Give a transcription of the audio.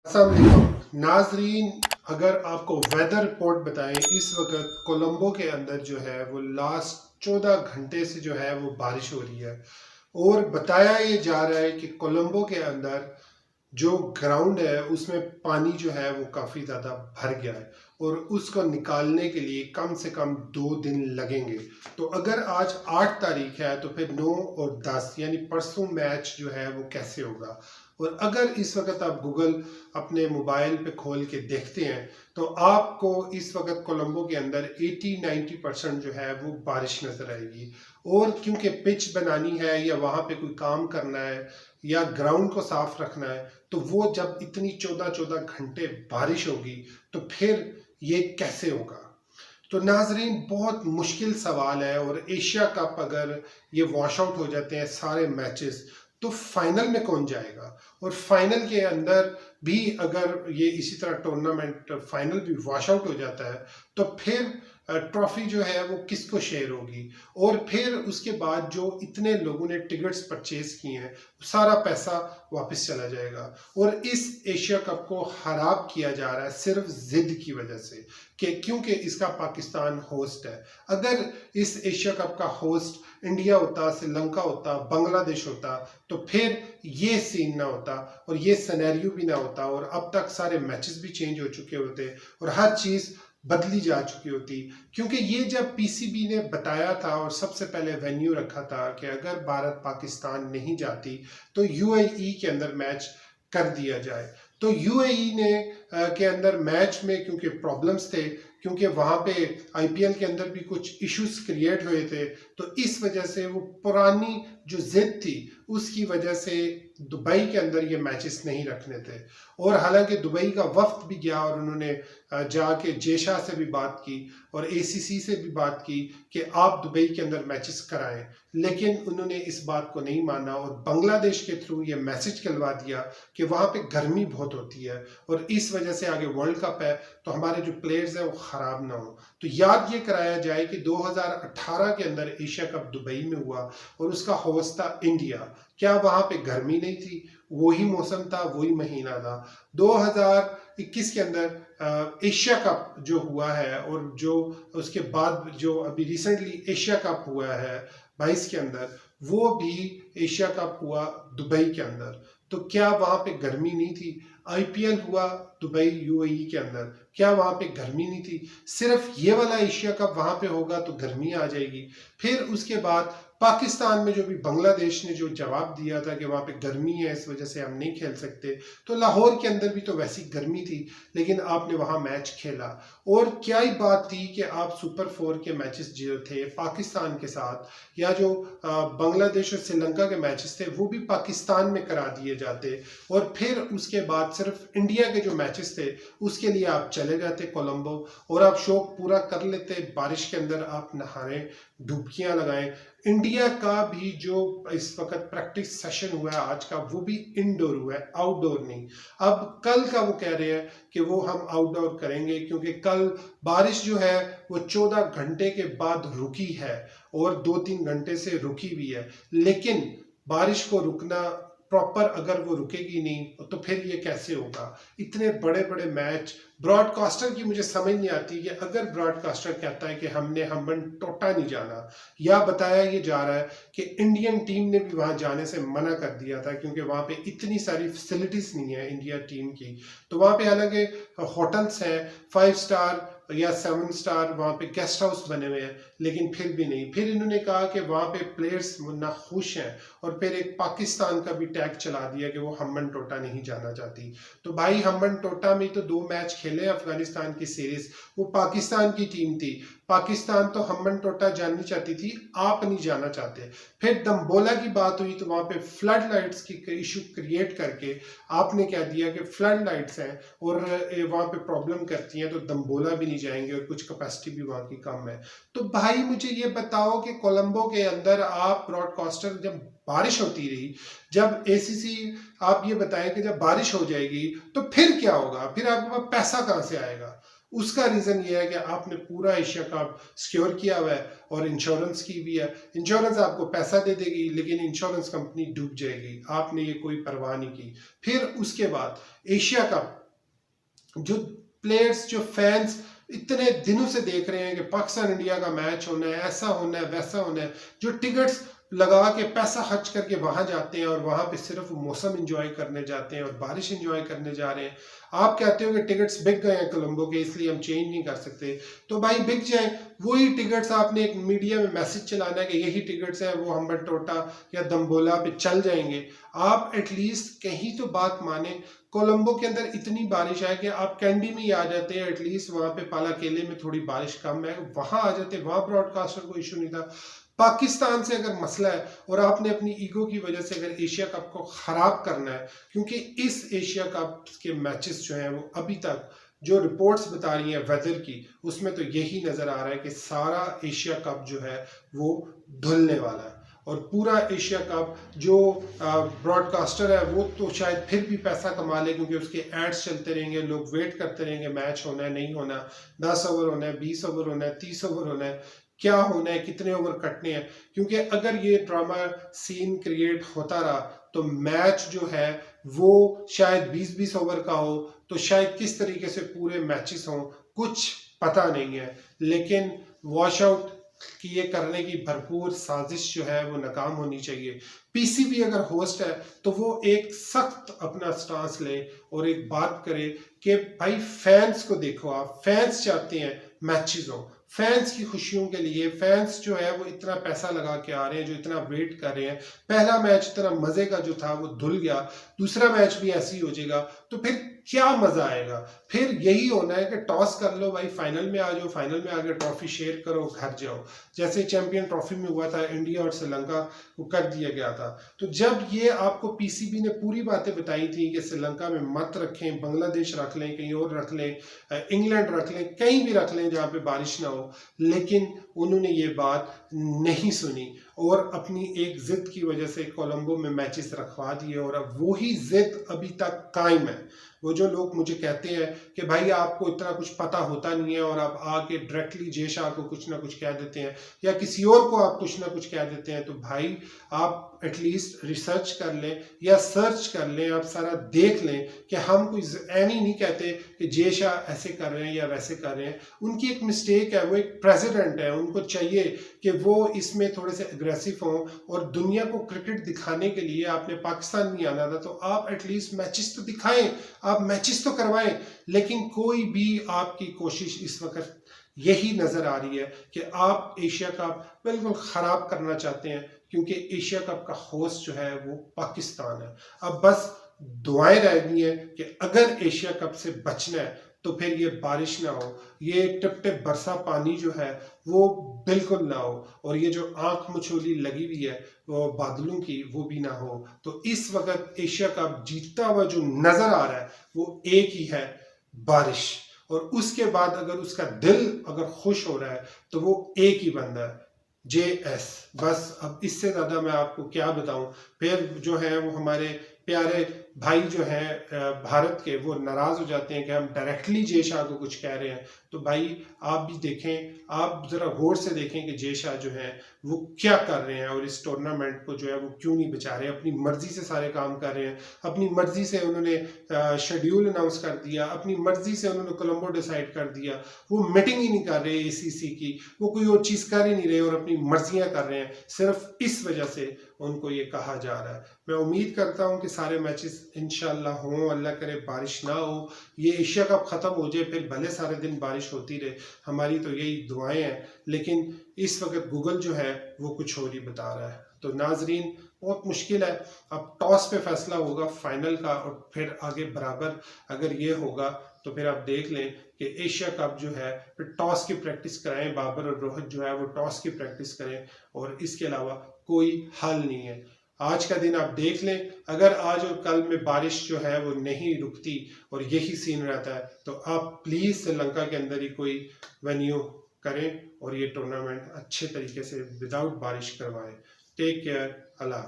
अस्सलाम वालेकुम नाजरीन, अगर आपको वेदर रिपोर्ट बताएं, इस वक्त कोलंबो के अंदर जो है वो लास्ट 14 घंटे से जो है वो बारिश हो रही है। और बताया ये जा रहा है कि कोलंबो के अंदर जो ग्राउंड है उसमें पानी जो है वो काफ़ी ज़्यादा भर गया है और उसको निकालने के लिए कम से कम 2 दिन लगेंगे। तो अगर आज 8 तारीख है तो फिर 9 और 10 यानी परसों मैच जो है वो कैसे होगा। और अगर इस वक्त आप गूगल अपने मोबाइल पे खोल के देखते हैं तो आपको इस वक्त कोलंबो के अंदर 80-90% जो है वो बारिश नजर आएगी। और क्योंकि पिच बनानी है या वहां पे कोई काम करना है या ग्राउंड को साफ रखना है, तो वो जब इतनी 14-14 घंटे बारिश होगी तो फिर ये कैसे होगा। तो नाजरीन, बहुत मुश्किल सवाल है। और एशिया कप अगर ये वॉश आउट हो जाते हैं सारे मैचेस, तो फाइनल में कौन जाएगा। और फाइनल के अंदर भी अगर ये इसी तरह टूर्नामेंट फाइनल भी वॉश आउट हो जाता है तो फिर ट्रॉफी जो है वो किसको शेयर होगी। और फिर उसके बाद जो इतने लोगों ने टिकट्स परचेज किए हैं सारा पैसा वापस चला जाएगा। और इस एशिया कप को खराब किया जा रहा है सिर्फ जिद की वजह से कि क्योंकि इसका पाकिस्तान होस्ट है। अगर इस एशिया कप का होस्ट इंडिया होता, श्रीलंका होता, बांग्लादेश होता, तो फिर ये सीन ना होता और ये सिनेरियो भी ना होता और अब तक सारे मैचेस भी चेंज हो चुके होते और हर चीज बदली जा चुकी होती। क्योंकि ये जब पीसीबी ने बताया था और सबसे पहले वेन्यू रखा था कि अगर भारत पाकिस्तान नहीं जाती तो यूएई के अंदर मैच कर दिया जाए, तो यूएई ने के अंदर मैच में क्योंकि प्रॉब्लम्स थे, क्योंकि वहां पे आईपीएल के अंदर भी कुछ इश्यूज क्रिएट हुए थे, तो इस वजह से वो पुरानी जो जिद थी उसकी वजह से दुबई के अंदर ये मैचेस नहीं रखने थे। और हालांकि दुबई का वफ्द भी गया और उन्होंने जाके जेशा से भी बात की और एसीसी से भी बात की कि आप दुबई के अंदर मैचेस कराएं, लेकिन उन्होंने इस बात को नहीं माना और बांग्लादेश के थ्रू ये मैसेज कहलवा दिया कि वहां पे गर्मी बहुत होती है और इस वजह से आगे वर्ल्ड कप है तो हमारे जो प्लेयर्स हैं वो खराब ना हो। तो याद ये कराया जाए कि 2018 के अंदर एशिया कप दुबई में हुआ और उसका होस्ट था इंडिया। क्या वहां पे गर्मी नहीं थी? वही मौसम था, वही महीना था। 2021 के अंदर एशिया कप जो हुआ है और जो उसके बाद जो अभी रिसेंटली एशिया कप हुआ है 22 के अंदर, वो भी एशिया कप हुआ दुबई के अंदर। तो क्या वहां पे गर्मी नहीं थी? आईपीएल हुआ दुबई यूएई के अंदर, क्या वहां पे गर्मी नहीं थी? सिर्फ ये वाला एशिया कप वहां पे होगा तो गर्मी आ जाएगी। फिर उसके बाद पाकिस्तान में जो भी बांग्लादेश ने जो जवाब दिया था कि वहां पे गर्मी है इस वजह से हम नहीं खेल सकते, तो लाहौर के अंदर भी तो वैसी गर्मी थी लेकिन आपने वहां मैच खेला। और क्या ही बात थी कि आप सुपर 4 के मैचेस जो थे पाकिस्तान के साथ या जो बांग्लादेश और श्रीलंका के मैचेस थे वो भी पाकिस्तान में करा दिए जाते और फिर उसके बाद सिर्फ इंडिया के जो मैचेस थे उसके लिए आप चले जाते कोलंबो और आप शौक पूरा कर लेते। बारिश के अंदर आप नहाएं, डुबकियां लगाएं। इंडिया का भी जो इस वक्त प्रैक्टिस सेशन हुआ है आज का, वो भी इंडोर हुआ है, आउटडोर नहीं। अब कल का वो कह रहे हैं कि वो हम आउटडोर करेंगे क्योंकि कल बारिश जो है वो 14 घंटे के बाद रुकी है और 2-3 घंटे से रुकी भी है। लेकिन बारिश को रुकना प्रॉपर अगर वो रुकेगी नहीं तो फिर ये कैसे होगा। इतने बड़े बड़े मैच ब्रॉडकास्टर की मुझे समझ नहीं आती कि अगर ब्रॉडकास्टर कहता है कि हमने हम्बन टोटा नहीं जाना, या बताया ये जा रहा है कि इंडियन टीम ने भी वहां जाने से मना कर दिया था क्योंकि वहां पे इतनी सारी फैसिलिटीज नहीं है इंडिया टीम की। तो वहां पे हालांकि होटल्स हैं 5 स्टार या 7 स्टार, वहां पे गेस्ट हाउस बने हुए हैं, लेकिन फिर भी नहीं। फिर इन्होंने कहा कि वहां पे प्लेयर्स ना खुश हैं और फिर एक पाकिस्तान का भी टैग चला दिया कि वो हम्बन टोटा नहीं जाना चाहती। तो भाई हम्बन टोटा में तो 2 मैच खेले अफगानिस्तान की सीरीज, वो पाकिस्तान की टीम थी। पाकिस्तान तो हम्बन टोटा जाननी चाहती थी, आप नहीं जाना चाहते। फिर दम्बोला की बात हुई तो वहां पे फ्लड लाइट्स की इशू क्रिएट करके आपने कह दिया कि फ्लड लाइट्स हैं और वहां पे प्रॉब्लम करती हैं तो दम्बोला भी नहीं जाएंगे और कुछ कैपेसिटी भी वहां की कम है। तो भाई मुझे ये बताओ कि कोलंबो के अंदर आप ब्रॉडकास्टर, जब बारिश होती रही, जब एसीसी, आप ये बताएं कि जब बारिश हो जाएगी तो फिर क्या होगा, फिर आपके पास पैसा कहां से आएगा। उसका रीजन ये है कि आपने पूरा एशिया कप सिक्योर किया हुआ है और इंश्योरेंस की भी है। इंश्योरेंस आपको पैसा दे देगी लेकिन इंश्योरेंस कंपनी डूब जाएगी, आपने ये कोई परवाह नहीं की। फिर उसके बाद एशिया कप, जो प्लेयर्स, जो फैंस इतने दिनों से देख रहे हैं कि पाकिस्तान इंडिया का मैच होना है, ऐसा होना है, वैसा होना है, जो टिकट्स लगा के पैसा खर्च करके वहां जाते हैं और वहां पे सिर्फ मौसम एंजॉय करने जाते हैं और बारिश एंजॉय करने जा रहे हैं। आप कहते हो कि टिकट्स बिक गए हैं कोलंबो के, इसलिए हम चेंज नहीं कर सकते। तो भाई बिक जाए, वही टिकट्स आपने एक मीडिया में मैसेज चलाना है कि यही टिकट्स हैं, वो हम्बनटोटा या दम्बोला पे चल जाएंगे। आप एटलीस्ट कहीं तो बात माने। कोलंबो के अंदर इतनी बारिश है कि आप कैंडी में ही आ जाते हैं, एटलीस्ट वहां पे पाला केले में थोड़ी बारिश कम है, वहां आ जाते, वहां ब्रॉडकास्टर को इशू नहीं था। पाकिस्तान से अगर मसला है और आपने अपनी ईगो की वजह से अगर एशिया कप को खराब करना है, क्योंकि इस एशिया कप के मैचेस जो हैं वो अभी तक जो रिपोर्ट्स बता रही हैं वेदर की, उसमें तो यही नजर आ रहा है कि सारा एशिया कप जो है वो धुलने वाला है। और पूरा एशिया कप जो ब्रॉडकास्टर है वो तो शायद फिर भी पैसा कमा ले, क्योंकि उसके एड्स चलते रहेंगे, लोग वेट करते रहेंगे मैच होना है नहीं होना, 10 ओवर होना है, 20 ओवर होना है, 30 ओवर होना है, क्या होना है, कितने ओवर कटने हैं। क्योंकि अगर ये ड्रामा सीन क्रिएट होता रहा तो मैच जो है वो शायद 20-20 ओवर का हो, तो शायद किस तरीके से पूरे मैचेस हों कुछ पता नहीं है। लेकिन वॉश आउट कि ये करने की भरपूर साजिश जो है वो नाकाम होनी चाहिए। पीसीबी अगर होस्ट है तो वो एक सख्त अपना स्टांस ले और एक बात करे कि भाई फैंस को देखो, आप फैंस चाहते हैं मैचेस हो, फैंस की खुशियों के लिए फैंस जो है वो इतना पैसा लगा के आ रहे हैं, जो इतना वेट कर रहे हैं। पहला मैच इतना मजे का जो था वो धुल गया, दूसरा मैच भी ऐसे ही हो जाएगा, तो फिर क्या मजा आएगा। फिर यही होना है कि टॉस कर लो भाई, फाइनल में आ जाओ, फाइनल में आके ट्रॉफी शेयर करो, घर जाओ, जैसे चैंपियन ट्रॉफी में हुआ था इंडिया और श्रीलंका को कर दिया गया था। तो जब ये आपको पीसीबी ने पूरी बातें बताई थी कि श्रीलंका में मत रखें, बांग्लादेश रख लें, कहीं और रख लें, इंग्लैंड रख लें, कहीं भी रख लें जहाँ पे बारिश ना हो, लेकिन उन्होंने ये बात नहीं सुनी और अपनी एक जिद की वजह से कोलंबो में मैचेस रखवा दिए और अब वही जिद अभी तक कायम है। वो जो लोग मुझे कहते हैं कि भाई आपको इतना कुछ पता होता नहीं है और आप आके डायरेक्टली जय शाह को कुछ ना कुछ कह देते हैं या किसी और को आप कुछ ना कुछ कह देते हैं, तो भाई आप एटलीस्ट रिसर्च कर लें या सर्च कर लें, आप सारा देख लें कि हम कोई ऐनी नहीं कहते कि जय शाह ऐसे कर रहे हैं या वैसे कर रहे हैं। उनकी एक मिस्टेक है, वो एक प्रेसिडेंट है, उनको चाहिए कि वो इसमें थोड़े से अग्रेसिव हों और दुनिया को क्रिकेट दिखाने के लिए आपने पाकिस्तान नहीं आना था तो आप एटलीस्ट मैचेस तो दिखाएं, आप मैचेस तो करवाएं। लेकिन कोई भी आपकी कोशिश इस वक्त यही नजर आ रही है कि आप एशिया कप बिल्कुल खराब करना चाहते हैं, क्योंकि एशिया कप का होस्ट जो है वो पाकिस्तान है। अब बस दुआएं रह गई हैं कि अगर एशिया कप से बचना है तो फिर ये बारिश ना हो, ये टिप टिप बरसा पानी जो है वो बिल्कुल ना हो, और ये जो आंख मचोली लगी हुई है वो बादलों की वो भी ना हो। तो इस वक्त एशिया कप जीतता हुआ जो नजर आ रहा है वो एक ही है, बारिश। और उसके बाद अगर उसका दिल अगर खुश हो रहा है तो वो एक ही बंदा है, JS। बस अब इससे ज्यादा मैं आपको क्या बताऊं। फिर जो है वो हमारे प्यारे भाई जो हैं भारत के, वो नाराज हो जाते हैं कि हम डायरेक्टली जय शाह को कुछ कह रहे हैं। तो भाई आप भी देखें, आप जरा गौर से देखें कि जय शाह जो है वो क्या कर रहे हैं और इस टूर्नामेंट को जो है वो क्यों नहीं बचा रहे। अपनी मर्जी से सारे काम कर रहे हैं, अपनी मर्जी से उन्होंने शेड्यूल अनाउंस कर दिया, अपनी मर्जी से उन्होंने कोलंबो डिसाइड कर दिया, वो मीटिंग ही नहीं कर रहे ACC की, वो कोई और चीज कर ही नहीं रहे और अपनी मर्जियां कर रहे हैं। सिर्फ इस वजह से उनको ये कहा जा रहा है। मैं उम्मीद करता हूं कि सारे मैचेस इंशाल्लाह हों, अल्लाह करे बारिश ना हो, ये एशिया कप खत्म हो जाए, फिर भले सारे दिन बारिश होती रहे, हमारी तो यही दुआएं हैं। लेकिन इस वक्त गूगल जो है वो कुछ और ही बता रहा है। तो नाजरीन बहुत मुश्किल है, अब टॉस पे फैसला होगा फाइनल का और फिर आगे बराबर अगर ये होगा तो फिर आप देख लें कि एशिया कप जो है फिर टॉस की प्रैक्टिस कराएं, बाबर और रोहित जो है वो टॉस की प्रैक्टिस करें, और इसके अलावा कोई हल नहीं है। आज का दिन आप देख लें, अगर आज और कल में बारिश जो है वो नहीं रुकती और यही सीन रहता है तो आप प्लीज श्रीलंका के अंदर ही कोई वेन्यू करें और ये टूर्नामेंट अच्छे तरीके से विदाउट बारिश करवाएं। टेक केयर, अल्लाह।